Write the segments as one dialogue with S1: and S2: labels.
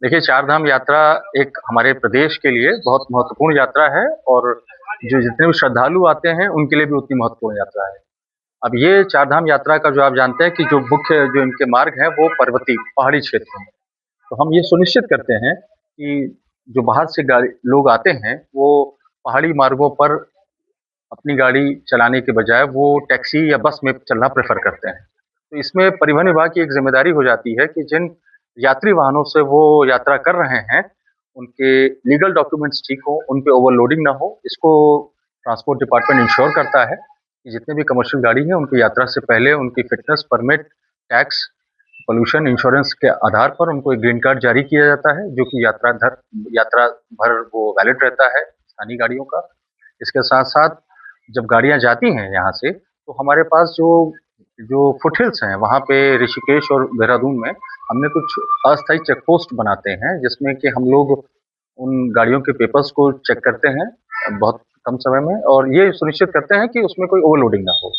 S1: देखिए, चार धाम यात्रा एक हमारे प्रदेश के लिए बहुत महत्वपूर्ण यात्रा है और जो जितने भी श्रद्धालु आते हैं, उनके लिए भी उतनी महत्वपूर्ण यात्रा है। अब ये चार धाम यात्रा का जो आप जानते हैं कि जो मुख्य जो इनके मार्ग हैं, वो पर्वतीय, पहाड़ी क्षेत्र हैं। तो हम ये सुनिश्चित करते हैं कि जो बाहर से गाड़ी लोग आते हैं, वो पहाड़ी मार्गों पर अपनी गाड़ी चलाने के बजाय वो टैक्सी या बस में चलना प्रेफ़र करते हैं। तो इसमें परिवहन विभाग की एक ज़िम्मेदारी हो जाती है कि जिन यात्री वाहनों से वो यात्रा कर रहे हैं, उनके लीगल डॉक्यूमेंट्स ठीक हों, उन पे ओवरलोडिंग ना हो। इसको ट्रांसपोर्ट डिपार्टमेंट इंश्योर करता है कि जितने भी कमर्शियल गाड़ी हैं, उनकी यात्रा से पहले उनकी fitness, permit, tax, pollution insurance के आधार पर उनको एक ग्रीन कार्ड जारी किया जाता है, जो कि यात्रा भर वो वैलिड रहता है, स्थानीय गाड़ियों का। इसके साथ-साथ जब गाड़ियाँ जाती हैं यहाँ से, तो हमारे पास जो जो फुटहिल्स हैं, वहाँ पे ऋषिकेश और देहरादून में हमने कुछ अस्थायी चेक पोस्ट बनाते हैं, जिसमें कि हम लोग उन गाड़ियों के पेपर्स को चेक करते हैं बहुत कम समय में और ये सुनिश्चित करते हैं कि उसमें कोई ओवरलोडिंग ना हो।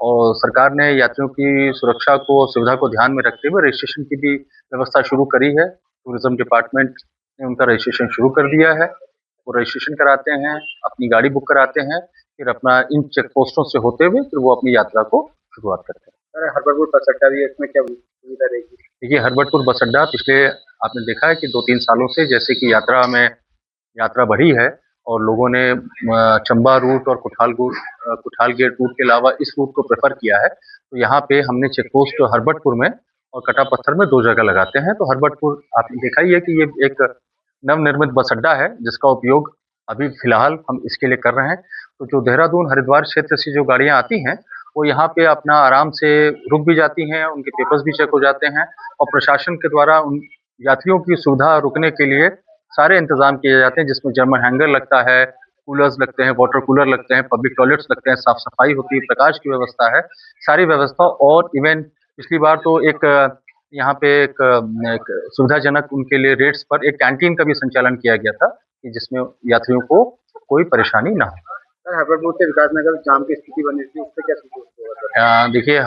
S1: और सरकार ने यात्रियों की सुरक्षा को और सुविधा को ध्यान में रखते हुए रजिस्ट्रेशन की भी व्यवस्था शुरू करी है। टूरिज़्म डिपार्टमेंट ने उनका रजिस्ट्रेशन शुरू कर दिया है। वो रजिस्ट्रेशन कराते हैं, अपनी गाड़ी बुक कराते हैं, फिर अपना इन चेक पोस्टों से होते हुए फिर वो अपनी यात्रा को शुरुआत करते हैं।
S2: सर हड़बड़पुर बस अड्डा भी है, इसमें क्या सुविधा रहेगी?
S1: देखिए, हरबटपुर बस अड्डा पिछले आपने देखा है कि 2-3 सालों से जैसे कि यात्रा बढ़ी है और लोगों ने चंबा रूट और कुठाल गेट रूट के अलावा इस रूट को प्रेफ़र किया है। तो यहाँ पे हमने चेक पोस्ट हरबटपुर में और कटा-पत्थर में 2 जगह लगाते हैं। तो हरबटपुर आपने देखा ही है कि ये एक नवनिर्मित बस अड्डा है, जिसका उपयोग अभी फ़िलहाल हम इसके लिए कर रहे हैं। तो जो देहरादून, हरिद्वार क्षेत्र से जो गाड़ियाँ आती हैं, वो यहाँ पे अपना आराम से रुक भी जाती हैं, उनके पेपर्स भी चेक हो जाते हैं और प्रशासन के द्वारा उन यात्रियों की सुविधा रुकने के लिए सारे इंतज़ाम किए जाते हैं, जिसमें जर्मन हैंगर लगता है, कूलर्स लगते हैं, वाटर कूलर लगते हैं, पब्लिक टॉयलेट्स लगते हैं, साफ-सफाई होती है, प्रकाश की व्यवस्था है, सारी व्यवस्था और इवेन पिछली बार तो यहाँ पे एक सुविधाजनक उनके लिए रेट्स पर एक कैंटीन का भी संचालन किया गया था, कि जिसमें यात्रियों को कोई परेशानी ना हो।
S2: सर हड़बड़पुर से विकासनगर जाम की स्थिति बनी थी, उससे क्या होगा सर?
S1: देखिए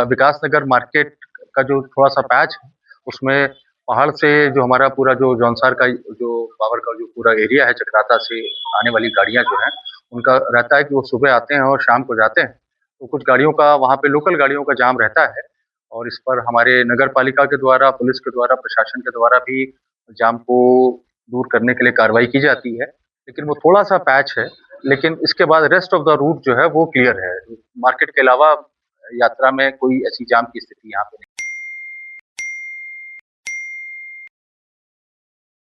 S1: विकासनगर मार्केट का जो थोड़ा-सा पैच है, उसमें पहाड़ से जो हमारा पूरा जो जौनसार का जो पावर का जो पूरा एरिया है, चकराता से आने वाली गाड़ियाँ जो हैं, उनका रहता है कि वो सुबह आते हैं और शाम को जाते हैं। तो कुछ गाड़ियों का वहाँ पे लोकल गाड़ियों का जाम रहता है और इस पर हमारे नगर पालिका के द्वारा, पुलिस के द्वारा, प्रशासन के द्वारा भी जाम को दूर करने के लिए कार्रवाई की जाती है। लेकिन वो थोड़ा-सा पैच है, लेकिन इसके बाद रेस्ट ऑफ द रूट जो है वो क्लियर है। मार्केट के अलावा यात्रा में कोई ऐसी जाम की स्थिति यहाँ पे नहीं।